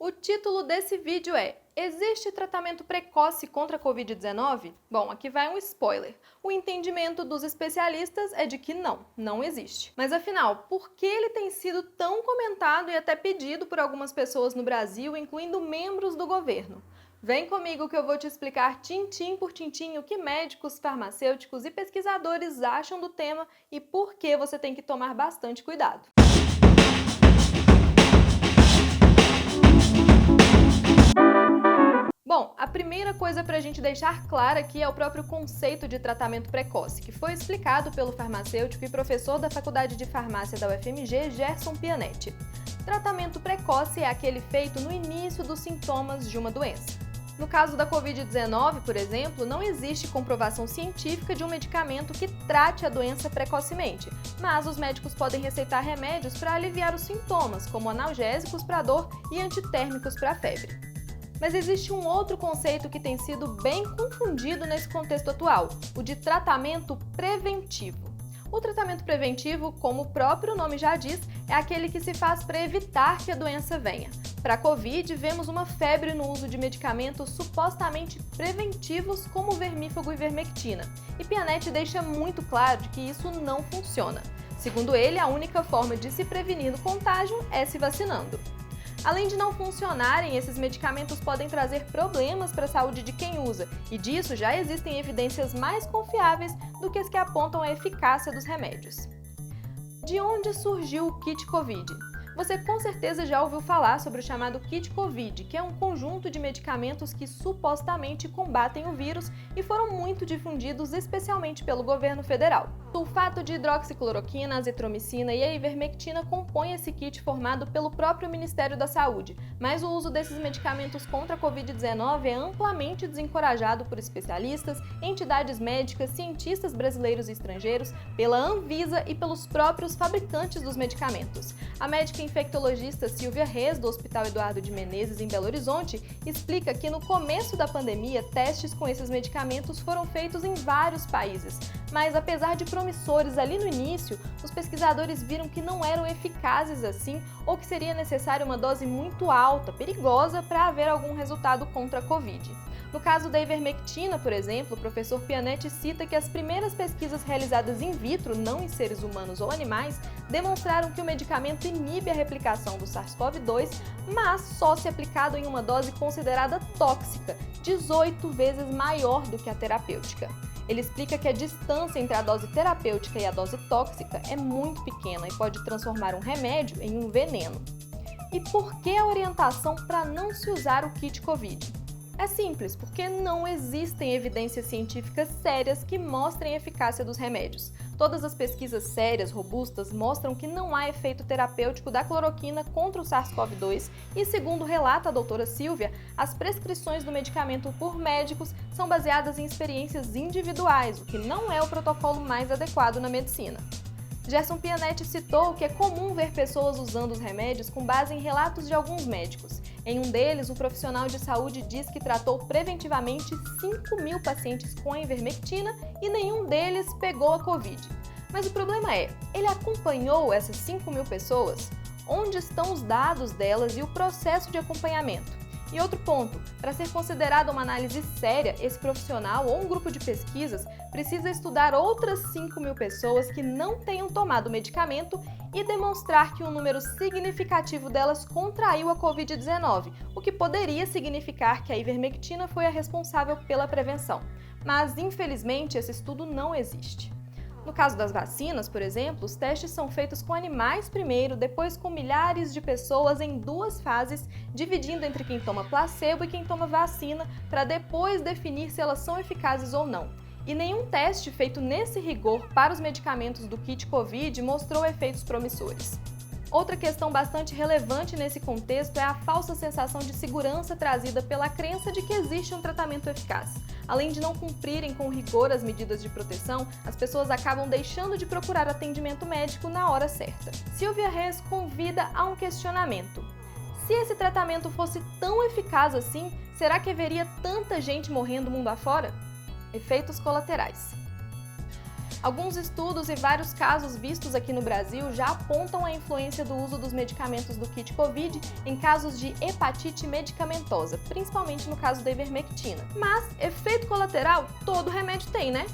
O título desse vídeo é: existe tratamento precoce contra a Covid-19? Bom, aqui vai um spoiler. O entendimento dos especialistas é de que não existe. Mas afinal, por que ele tem sido tão comentado e até pedido por algumas pessoas no Brasil, incluindo membros do governo? Vem comigo que eu vou te explicar tintim por tintim o que médicos, farmacêuticos e pesquisadores acham do tema e por que você tem que tomar bastante cuidado. Bom, a primeira coisa para a gente deixar clara aqui é o próprio conceito de tratamento precoce, que foi explicado pelo farmacêutico e professor da Faculdade de Farmácia da UFMG, Gerson Pianetti. Tratamento precoce é aquele feito no início dos sintomas de uma doença. No caso da Covid-19, por exemplo, não existe comprovação científica de um medicamento que trate a doença precocemente, mas os médicos podem receitar remédios para aliviar os sintomas, como analgésicos para dor e antitérmicos para febre. Mas existe um outro conceito que tem sido bem confundido nesse contexto atual, o de tratamento preventivo. O tratamento preventivo, como o próprio nome já diz, é aquele que se faz para evitar que a doença venha. Para a Covid, vemos uma febre no uso de medicamentos supostamente preventivos como o vermífugo e vermectina. E Pianetti deixa muito claro de que isso não funciona. Segundo ele, a única forma de se prevenir do contágio é se vacinando. Além de não funcionarem, esses medicamentos podem trazer problemas para a saúde de quem usa, e disso já existem evidências mais confiáveis do que as que apontam a eficácia dos remédios. De onde surgiu o kit Covid? Você com certeza já ouviu falar sobre o chamado kit Covid, que é um conjunto de medicamentos que supostamente combatem o vírus e foram muito difundidos especialmente pelo governo federal. Sulfato de hidroxicloroquina, azitromicina e a ivermectina compõem esse kit formado pelo próprio Ministério da Saúde, mas o uso desses medicamentos contra a Covid-19 é amplamente desencorajado por especialistas, entidades médicas, cientistas brasileiros e estrangeiros, pela Anvisa e pelos próprios fabricantes dos medicamentos. A médica infectologista Silvia Reis, do Hospital Eduardo de Menezes, em Belo Horizonte, explica que no começo da pandemia, testes com esses medicamentos foram feitos em vários países, mas apesar de promissores ali no início, os pesquisadores viram que não eram eficazes assim ou que seria necessária uma dose muito alta, perigosa, para haver algum resultado contra a Covid. No caso da ivermectina, por exemplo, o professor Pianetti cita que as primeiras pesquisas realizadas in vitro, não em seres humanos ou animais, demonstraram que o medicamento inibe a replicação do SARS-CoV-2, mas só se aplicado em uma dose considerada tóxica, 18 vezes maior do que a terapêutica. Ele explica que a distância entre a dose terapêutica e a dose tóxica é muito pequena e pode transformar um remédio em um veneno. E por que a orientação para não se usar o kit Covid? É simples, porque não existem evidências científicas sérias que mostrem a eficácia dos remédios. Todas as pesquisas sérias, robustas, mostram que não há efeito terapêutico da cloroquina contra o SARS-CoV-2 e, segundo relata a doutora Silvia, as prescrições do medicamento por médicos são baseadas em experiências individuais, o que não é o protocolo mais adequado na medicina. Gerson Pianetti citou que é comum ver pessoas usando os remédios com base em relatos de alguns médicos. Em um deles, o profissional de saúde diz que tratou preventivamente 5.000 pacientes com a ivermectina e nenhum deles pegou a Covid. Mas o problema é, ele acompanhou essas 5.000 pessoas? Onde estão os dados delas e o processo de acompanhamento? E outro ponto, para ser considerada uma análise séria, esse profissional ou um grupo de pesquisas precisa estudar outras 5.000 pessoas que não tenham tomado o medicamento e demonstrar que um número significativo delas contraiu a Covid-19, o que poderia significar que a ivermectina foi a responsável pela prevenção. Mas, infelizmente, esse estudo não existe. No caso das vacinas, por exemplo, os testes são feitos com animais primeiro, depois com milhares de pessoas em duas fases, dividindo entre quem toma placebo e quem toma vacina, para depois definir se elas são eficazes ou não. E nenhum teste feito nesse rigor para os medicamentos do kit Covid mostrou efeitos promissores. Outra questão bastante relevante nesse contexto é a falsa sensação de segurança trazida pela crença de que existe um tratamento eficaz. Além de não cumprirem com rigor as medidas de proteção, as pessoas acabam deixando de procurar atendimento médico na hora certa. Silvia Reis convida a um questionamento. Se esse tratamento fosse tão eficaz assim, será que haveria tanta gente morrendo mundo afora? Efeitos colaterais. Alguns estudos e vários casos vistos aqui no Brasil já apontam a influência do uso dos medicamentos do kit Covid em casos de hepatite medicamentosa, principalmente no caso da ivermectina. Mas efeito colateral todo remédio tem, né?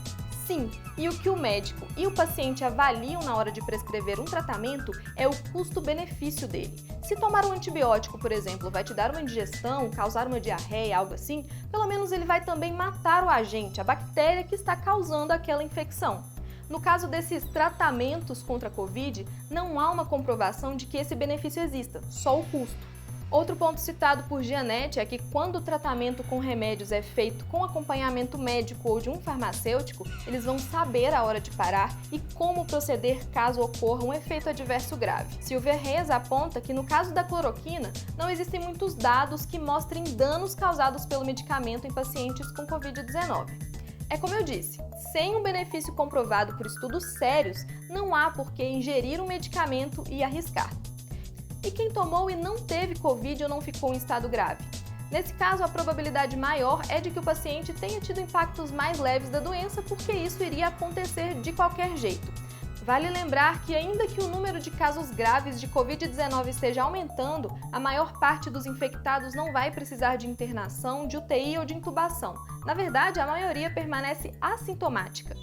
Sim, e o que o médico e o paciente avaliam na hora de prescrever um tratamento é o custo-benefício dele. Se tomar um antibiótico, por exemplo, vai te dar uma indigestão, causar uma diarreia, algo assim, pelo menos ele vai também matar o agente, a bactéria que está causando aquela infecção. No caso desses tratamentos contra a Covid, não há uma comprovação de que esse benefício exista, só o custo. Outro ponto citado por Gianetti é que quando o tratamento com remédios é feito com acompanhamento médico ou de um farmacêutico, eles vão saber a hora de parar e como proceder caso ocorra um efeito adverso grave. Silvia Reis aponta que no caso da cloroquina, não existem muitos dados que mostrem danos causados pelo medicamento em pacientes com Covid-19. É como eu disse, sem um benefício comprovado por estudos sérios, não há por que ingerir um medicamento e arriscar. E quem tomou e não teve Covid ou não ficou em estado grave? Nesse caso, a probabilidade maior é de que o paciente tenha tido impactos mais leves da doença, porque isso iria acontecer de qualquer jeito. Vale lembrar que, ainda que o número de casos graves de Covid-19 esteja aumentando, a maior parte dos infectados não vai precisar de internação, de UTI ou de intubação. Na verdade, a maioria permanece assintomática.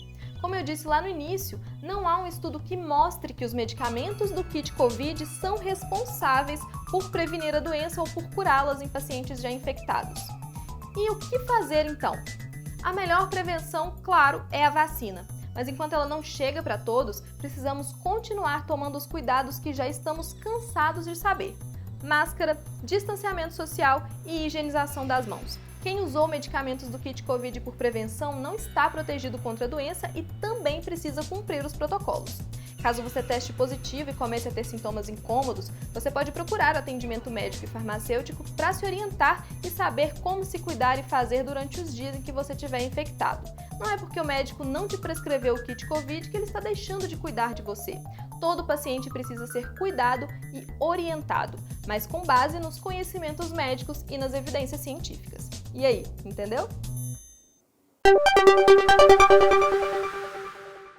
Como eu disse lá no início, não há um estudo que mostre que os medicamentos do kit Covid são responsáveis por prevenir a doença ou por curá-las em pacientes já infectados. E o que fazer então? A melhor prevenção, claro, é a vacina. Mas enquanto ela não chega para todos, precisamos continuar tomando os cuidados que já estamos cansados de saber. Máscara, distanciamento social e higienização das mãos. Quem usou medicamentos do kit Covid por prevenção não está protegido contra a doença e também precisa cumprir os protocolos. Caso você teste positivo e comece a ter sintomas incômodos, você pode procurar atendimento médico e farmacêutico para se orientar e saber como se cuidar e fazer durante os dias em que você estiver infectado. Não é porque o médico não te prescreveu o kit Covid que ele está deixando de cuidar de você. Todo paciente precisa ser cuidado e orientado, mas com base nos conhecimentos médicos e nas evidências científicas. E aí, entendeu?